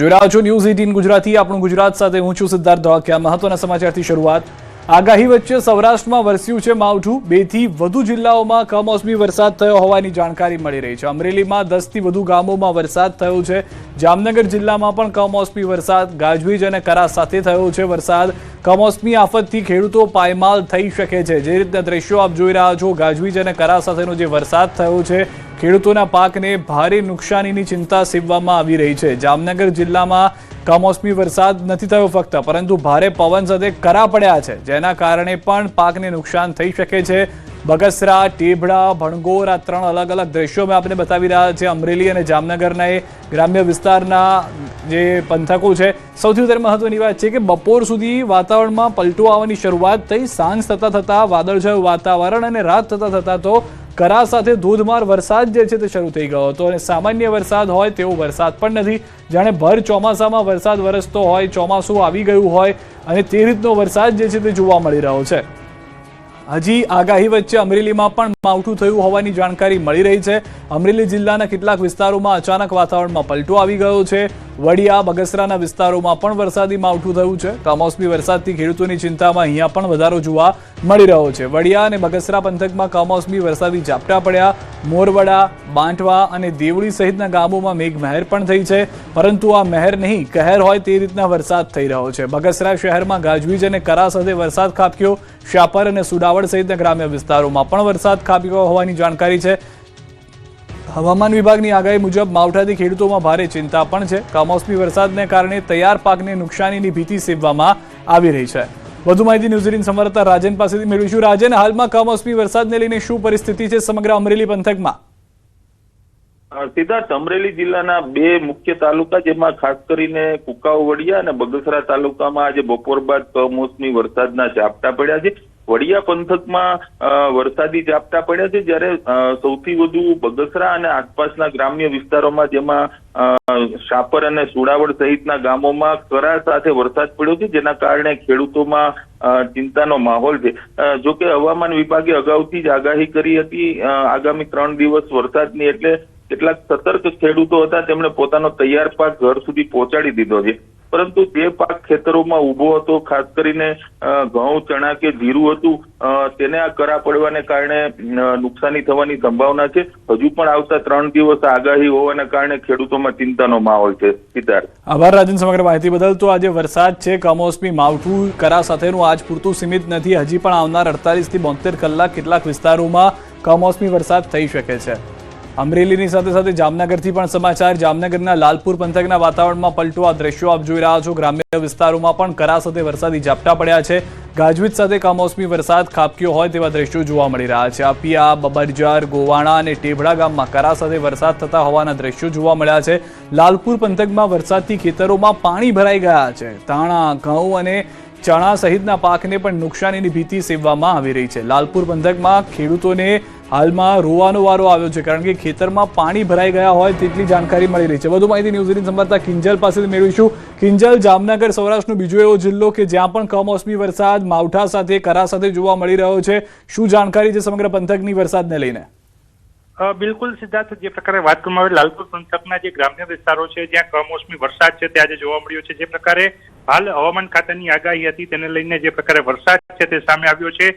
જોઈ રહ્યા છો ન્યૂઝ 18 ગુજરાતી આપણું ગુજરાત સાથે હું છું સિદ્ધાર્થ ધોળકિયા। મહત્વના સમાચારથી શરૂઆત। આગાહી વચ્ચે સૌરાષ્ટ્રમાં વરસ્યું છે માવઠું। 2 થી વધુ જિલ્લાઓમાં કમોસમી વરસાદ થયો હોવાની જાણકારી મળી રહી છે। અમરેલીમાં 10 થી વધુ ગામોમાં વરસાદ થયો છે। જામનગર જિલ્લામાં પણ કમોસમી વરસાદ ગાજવીજ અને કરા સાથે થયો છે વરસાદ। કમોસમી આફતથી ખેડૂતો પાયમાલ થઈ શકે છે। જે રીતના દ્રશ્યો આપ જોઈ રહ્યા છો, ગાજવીજ અને કરા સાથેનો જે વરસાદ થયો છે ખેડૂતોના પાકને ભારે નુકસાનીની ચિંતા સેવવામાં આવી રહી છે। જામનગર જિલ્લામાં કમોસમી વરસાદ નથી થયો ફક્ત, પરંતુ ભારે પવન સાથે કરા પડ્યા છે, જેના કારણે પણ પાકને નુકસાન થઈ શકે છે। બગસરા, ટેબડા, ભણગોર આ 3 અલગ અલગ દ્રશ્યો મેં આપને બતાવી રહ્યા છે। અમરેલી અને જામનગરના એ ગ્રામ્ય વિસ્તારના જે પંથકો છે। સૌથી વધારે મહત્વની વાત છે કે બપોર સુધી વાતાવરણમાં પલટો આવવાની શરૂઆત થઈ। સાંજ થતા વાદળછાયું વાતાવરણ અને રાત થતા તો કરા સાથે ધોધમાર વરસાદ જે છે તે શરૂ થઈ ગયો હતો અને સામાન્ય વરસાદ હોય તેવો વરસાદ પણ નથી, જાણે ભર ચોમાસામાં વરસાદ વરસતો હોય, ચોમાસું આવી ગયું હોય અને તે રીતનો વરસાદ જે છે તે જોવા મળી રહ્યો છે। હજી આગાહી વચ્ચે અમરેલીમાં પણ માવઠું થયું હોવાની જાણકારી મળી રહી છે। અમરેલી જિલ્લાના કેટલાક વિસ્તારોમાં અચાનક વાતાવરણમાં પલટો આવી ગયો છે। વડિયા, બગસરાના વિસ્તારોમાં પણ વરસાદી માવઠું થયું છે। કમોસમી વરસાદથી ખેડૂતોની ચિંતામાં અહીંયા પણ વધારો જોવા મળી રહ્યો છે। વડિયા અને બગસરા પંથકમાં કમોસમી વરસાદી ઝાપટા પડ્યા। મોરવડા, બાંટવા અને દેવળી સહિતના ગામોમાં મેઘમહેર પણ થઈ છે, પરંતુ આ મહેર નહીં કહેર હોય તે રીતના વરસાદ થઈ રહ્યો છે। બગસરા શહેરમાં ગાજવીજ અને કરા સાથે વરસાદ ખાબક્યો। શાપર અને સુડાવડ સહિતના ગ્રામ્ય વિસ્તારોમાં પણ વરસાદ ખાબક્યો હોવાની જાણકારી છે। હવામાન વિભાગની આગાહી મુજબ માવઠાથી ખેડૂતોમાં ભારે ચિંતા પણ છે। કમોસમી વરસાદને કારણે તૈયાર પાકને નુકસાનીની ભીતિ સેવવામાં આવી રહી છે। વધુ માહિતી ન્યૂઝ 18 સંવાદદાતા રાજન પાસેથી મેળવીશું। રાજન, હાલમાં કમોસમી વરસાદને લઈને શું પરિસ્થિતિ છે સમગ્ર અમરેલી પંથકમાં? સિદ્ધાર્થ, અમરેલી જિલ્લાના 2 મુખ્ય તાલુકા, જેમાં ખાસ કરીને કુકાવ, વડિયા અને બગસરા તાલુકામાં આજે બપોર બાદ કમોસમી વરસાદના ઝાપટા પડ્યા છે। વડિયા પંથકમાં વરસાદી ઝાપટા પડ્યા છે, જ્યારે સૌથી વધુ બગસરા અને આસપાસના ગ્રામ્ય વિસ્તારોમાં, જેમાં શાપર અને સુડાવડ સહિતના ગામોમાં કરા સાથે વરસાદ પડ્યો છે, જેના કારણે ખેડૂતોમાં ચિંતાનો માહોલ છે। જોકે હવામાન વિભાગે અગાઉથી જ આગાહી કરી હતી આગામી 3 દિવસ વરસાદની, એટલે કેટલાક સતર્ક ખેડૂતો હતા તેમણે પોતાનો તૈયાર પાક ઘર સુધી પહોંચાડી દીધો છે, પરંતુ જે પાક ખેતરોમાં ઉભો હતો, ખાસ કરીને ઘઉં, ચણા કે જીરું હતું, તેને આ કરા પડવાને કારણે નુકસાની થવાની સંભાવના છે। હજુ પણ આવતા 3 દિવસ આગાહી હોવાને કારણે ખેડૂતોમાં ચિંતાનો માહોલ છે। સિદ્ધાર્થ, આભાર રાજન સમગ્ર માહિતી બદલ। તો આજે વરસાદ છે, કમોસમી માવઠું કરા સાથેનું આજ પૂરતું સીમિત નથી। હજી પણ આવનાર 48 થી 72 કલાક કેટલાક વિસ્તારોમાં કમોસમી વરસાદ થઈ શકે છે। અમરેલીની સાથે સાથે જામનગરથી પણ સમાચાર। જામનગરના લાલપુર પંથકના વાતાવરણમાં પલટો, આ દ્રશ્યો આપ જોઈ રહ્યા છો। ગ્રામ્ય વિસ્તારોમાં પણ કરા સાથે વરસાદી ઝાપટા પડ્યા છે। ગાજવીજ સાથે કમોસમી વરસાદ ખાબક્યો હોય તેવા દ્રશ્યો જોવા મળી રહ્યા છે। આપિયા, બબરજાર, ગોવાણા અને ટેબડા ગામમાં કરા સાથે વરસાદ થતા હોવાના દ્રશ્યો જોવા મળ્યા છે। લાલપુર પંથકમાં વરસાદથી ખેતરોમાં પાણી ભરાઈ ગયા છે। ધાણા, ઘઉં અને ચણા સહિતના પાકને પણ નુકસાનીની ભીતિ સેવવામાં આવી રહી છે। લાલપુર પંથકમાં ખેડૂતોને હાલમાં રોવાનો વારો આવ્યો છે, કારણ કે ખેતરમાં પાણી ભરાઈ ગયા હોય તેટલી જાણકારી મળી રહી છે। વધુ માહિતી ન્યૂઝ 18 સંવાદદાતા કિંજલ પાસેથી મેળવીશું। કિંજલ, જામનગર સૌરાષ્ટ્રનો બીજો એવો જિલ્લો કે જ્યાં પણ કમોસમી વરસાદ માવઠા સાથે કરા સાથે જોવા મળી રહ્યો છે, શું જાણકારી છે સમગ્ર પંથકની વરસાદને લઈને? બિલકુલ સિદ્ધાર્થ, જે પ્રકારે વાત કરવામાં આવે, લાલપુર પંથકના જે ગ્રામ્ય વિસ્તારો છે જ્યાં કમોસમી વરસાદ છે તે આજે જોવા મળ્યો છે। જે પ્રકારે હાલ હવામાન ખાતાની આગાહી હતી તેને લઈને જે પ્રકારે વરસાદ છે તે સામે આવ્યો છે।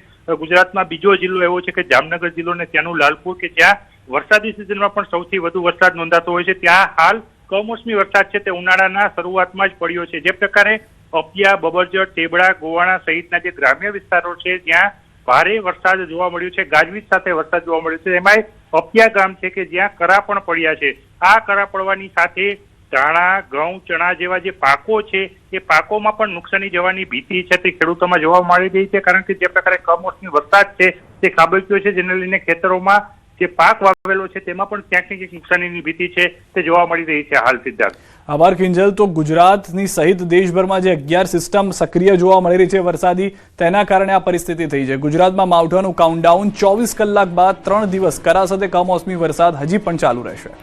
ગુજરાતમાં બીજો જિલ્લો એવો છે કે જામનગર જિલ્લો ને ત્યાંનું લાલપુર, કે જ્યાં વરસાદી સિઝનમાં પણ સૌથી વધુ વરસાદ નોંધાતો હોય છે, ત્યાં હાલ કમોસમી વરસાદ છે તે ઉનાળાના શરૂઆતમાં જ પડ્યો છે। જે પ્રકારે અપિયા, બબરજર, ટેબડા, ગોવાણા સહિતના જે ગ્રામ્ય વિસ્તારો છે જ્યાં ભારે વરસાદ જોવા મળ્યો છે, ગાજવીજ સાથે વરસાદ જોવા મળ્યો છે। એમાંય અપિયા ગામ છે કે જ્યાં કરા પણ પડ્યા છે। આ કરા પડવાની સાથે ધાણા, ઘઉં, ચણા જેવા જે પાકો છે એ પાકોમાં પણ નુકસાની જવાની ભીતિ છે તે ખેડૂતોમાં જોવા મળી રહી છે, કારણ કે જે પ્રકારે કમોસમી વરસાદ છે તે ખાબક્યો છે, જેને લઈને ખેતરોમાં જે પાક વાવેલો છે તેમાં પણ ક્યાંક ને ક્યાંક નુકસાનીની ભીતિ છે તે જોવા મળી રહી છે હાલ। સિદ્ધાર્થ, આભાર કિંજલ। તો ગુજરાતની સહિત દેશભરમાં જે 11 સિસ્ટમ સક્રિય જોવા મળી રહી છે વરસાદી, તેના કારણે આ પરિસ્થિતિ થઈ છે। ગુજરાતમાં માવઠાનું કાઉન્ટડાઉન 24 કલાક બાદ 3 દિવસ કરા સાથે કમોસમી વરસાદ હજી પણ ચાલુ રહેશે।